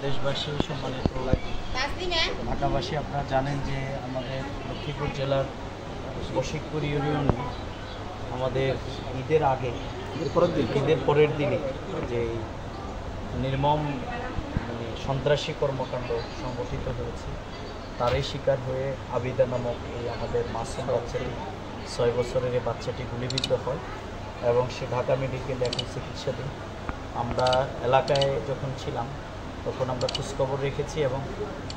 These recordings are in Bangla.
দেশবাসী, সম্মানিত ঢাকাবাসী, আপনারা জানেন যে আমাদের লক্ষ্মীপুর জেলার বশিকপুর ইউনিয়নে আমাদের ঈদের আগে ঈদের পরের দিনে যে নির্মম সন্ত্রাসী কর্মকাণ্ড সংগঠিত হয়েছে তারই শিকার হয়ে আবিদা নামক এই আমাদের মাসুম বাচ্চাটি 6 বছরের এই বাচ্চাটি গুলিবিদ্ধ হয় এবং সে ঢাকা মেডিকেলে এখন চিকিৎসাধীন। আমরা এলাকায় যখন ছিলাম তখন আমরা খোঁজখবর রেখেছি এবং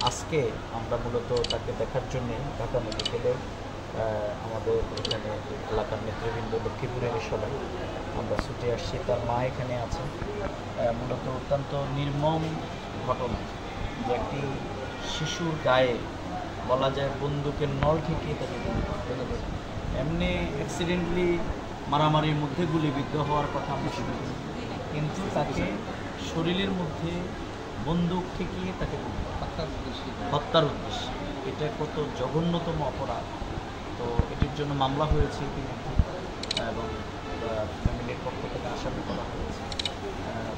আজকে আমরা মূলত তাকে দেখার জন্যে ঢাকা মেডিকেলে আমাদের এখানে এলাকার নেতৃবৃন্দ লক্ষ্মীপুরের সবাই আমরা ছুটে আসছি। তার মা এখানে আছেন। মূলত অত্যন্ত নির্মম ঘটনা যে একটি শিশুর গায়ে বলা যায় বন্দুকের নল থেকে তাকে এমনি অ্যাক্সিডেন্টলি মারামারির মধ্যে গুলিবিদ্ধ হওয়ার কথা আমরা শুনেছি, কিন্তু তাকে শরীরের মধ্যে বন্দুক ঠেকিয়ে তাকে হত্যার উদ্দেশ্যে, এটা কত জঘন্যতম অপরাধ। তো এটির জন্য মামলা হয়েছে ইতিমধ্যে এবং ফ্যামিলির পক্ষ থেকে আসামি করা হয়েছে।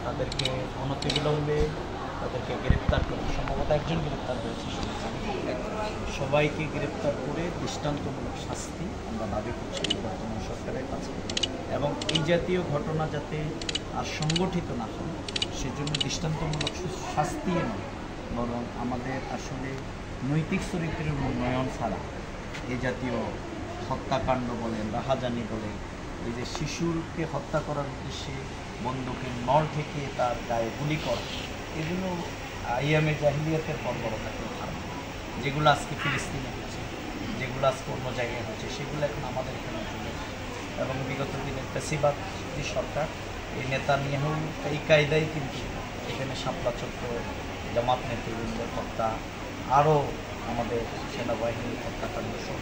তাদেরকে অনতিবিলম্বে তাদেরকে গ্রেপ্তার করে, সম্ভবত একজন গ্রেপ্তার হয়েছে, সবাইকে গ্রেপ্তার করে দৃষ্টান্তমূলক শাস্তি আমরা দাবি করছি বর্তমান সরকারের কাছে এবং এই জাতীয় ঘটনা যাতে আর সংগঠিত না হয় সেজন্য দৃষ্টান্তমূলক শাস্তি নয়, বরং আমাদের আসলে নৈতিক চরিত্রের উন্নয়ন ছাড়া এই জাতীয় হত্যাকাণ্ড বলেন, রাহাজানি বলেন, এই যে শিশুরকে হত্যা করার উদ্দেশ্যে বন্দুকের নল থেকে তার গায়ে গুলি করা, এগুলো আইয়ামে জাহিলিয়াতের বর্বরতাকেও খারাপ, যেগুলো আজকে ফিলিস্তিনে হচ্ছে, যেগুলো আজকে অন্য জায়গায় হচ্ছে, সেগুলো এখন আমাদের এখানে চলে এবং বিগত দিনের ফ্যাসিবাদী সরকার এই নেতানিয়াহু এই কায়দায় কিন্তু এখানে শাপলা চক্র, জামাত নেতৃবৃন্দের হত্যা, আরও আমাদের সেনাবাহিনীর হত্যাকাণ্ড সহ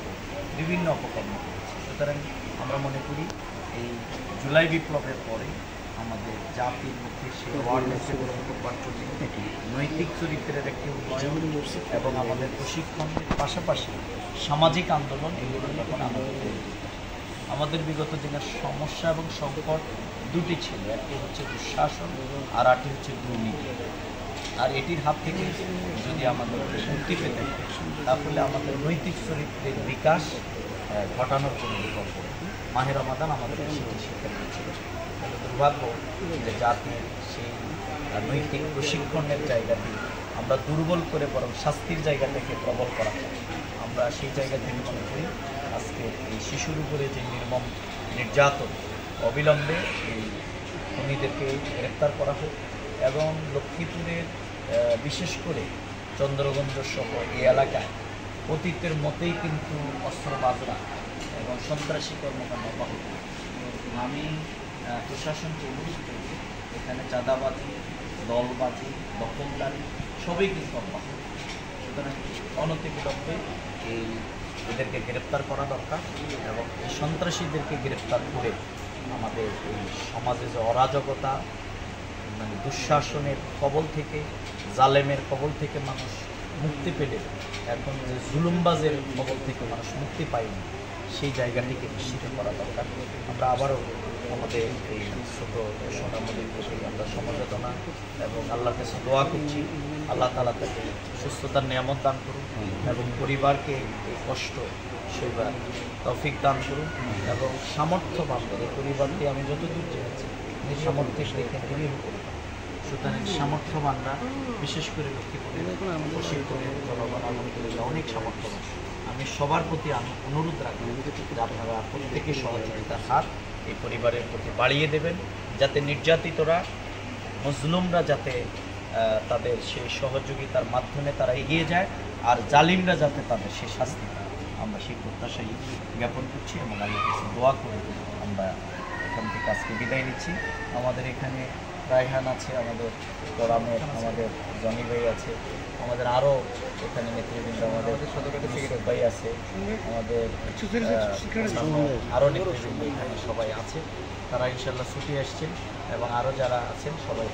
বিভিন্ন অপকর্ম করেছে। সুতরাং আমরা মনে করি এই জুলাই বিপ্লবের পরে আমাদের জাতির মধ্যে সেই অ্যাওয়ারনেস করবার জন্য নৈতিক চরিত্রের একটি উন্নয়ন এবং আমাদের প্রশিক্ষণের পাশাপাশি সামাজিক আন্দোলন, এগুলো যখন আমাদের বিগত দিনের সমস্যা এবং সংকট দুটি ছিল, একটি হচ্ছে দুঃশাসন আর একটি হচ্ছে দুর্নীতি। আর এটির হাত থেকে যদি আমাদের মুক্তি পেতে হয় তাহলে আমাদের নৈতিক চরিত্রের বিকাশ ঘটানোর জন্য বিকল্প মাহে রমাদান আমাদের সেটি শিক্ষা দিয়েছিল। কিন্তু দুর্ভাগ্য যে জাতির সেই নৈতিক প্রশিক্ষণের জায়গাটি আমরা দুর্বল করে বরং শাস্তির জায়গাটাকে প্রবল করা হয়। আমরা সেই জায়গা থেকে মনে করি আজকে এই শিশুর উপরে যে নির্মম নির্যাতন অবিলম্বে এই খুনিদেরকে গ্রেপ্তার করা হোক এবং লক্ষ্মীপুরের বিশেষ করে চন্দ্রগঞ্জ সহ এই এলাকায় অতীতের মতেই কিন্তু অস্ত্রবাজরা এবং সন্ত্রাসী কর্মকাণ্ড অব্যাহত। আমি প্রশাসনকে অনুরোধ করব এখানে চাঁদাবাজি, দলবাজি, দখলদারি সবই কিন্তু অব্যাহত। সুতরাং অনতিবিলম্বে এদেরকে গ্রেপ্তার করা দরকার এবং এই সন্ত্রাসীদেরকে গ্রেপ্তার করে আমাদের এই সমাজে যে অরাজকতা, মানে দুঃশাসনের কবল থেকে, জালেমের কবল থেকে মানুষ মুক্তি পেলে এখন যে জুলুমবাজের কবল থেকে মানুষ মুক্তি পায়নি, সেই জায়গাটিকে নিশ্চিত করা দরকার। আমরা আবারও আমাদের এই ছোটো সোনামণির প্রতি আমরা সমবেদনা এবং আল্লাহর কাছে দোয়া করছি, আল্লাহ তাআলা তাকে সুস্থতার নিয়ামত দান করুন এবং পরিবারকে এই কষ্ট সইবার তৌফিক দান করুন এবং সামর্থ্যবানদের এই পরিবারকে আমি যতদূর জেনেছি সামর্থ্যের রেখে দূরে করুন। সুতরাং সামর্থ্যবানরা বিশেষ করে লক্ষ্মীপুরের জনগণ আলহামদুলিল্লাহ অনেক সামর্থ্যবান। আমি সবার প্রতি অনুরোধ রাখবো যে আপনারা প্রত্যেকে সহযোগিতার হাত এই পরিবারের প্রতি বাড়িয়ে দেবেন, যাতে নির্যাতিতরা, মজলুমরা যাতে তাদের সেই সহযোগিতার মাধ্যমে তারা এগিয়ে যায় আর জালিমরা যাতে তাদের সেই শাস্তি পায়। আমরা সেই প্রত্যাশাই জ্ঞাপন করছি এবং আল্লাহর কাছে দোয়া করে আমরা এখান থেকে আজকে বিদায় নিচ্ছি। আমাদের এখানে রায়হান আছে, আমাদের গরামের আমাদের জনি ভাই আছে, আমাদের আরও এখানে নেতৃবৃন্দ, আমাদের ভাই আছে, আমাদের আরও নেতৃবৃন্দ এখানে সবাই আছে। তারা ইনশাল্লাহ ছুটি আসছেন এবং আরও যারা আছেন সবাই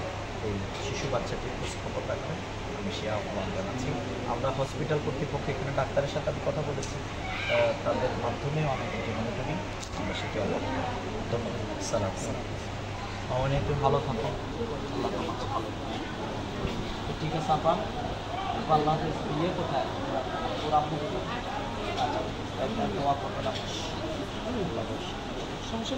এই শিশু বাচ্চাটির খোঁজখবর রাখবেন, আমি সে আহ্বান জানাচ্ছি। আমরা হসপিটাল কর্তৃপক্ষ এখানে ডাক্তারের সাথে আমি কথা বলেছি, তাদের মাধ্যমেও আমি যেটি মনে করি আমরা সেটি ধন্যবাদ। সালাম। একটু ভালো থাকো, আল্লাহ ভালো। ঠিক আছে আপা, আল্লাহ হাফেজ। ইয়ে কোথায় ওর আপনি কোথায়? আচ্ছা দোয়া করবেন আপনি। সমস্যা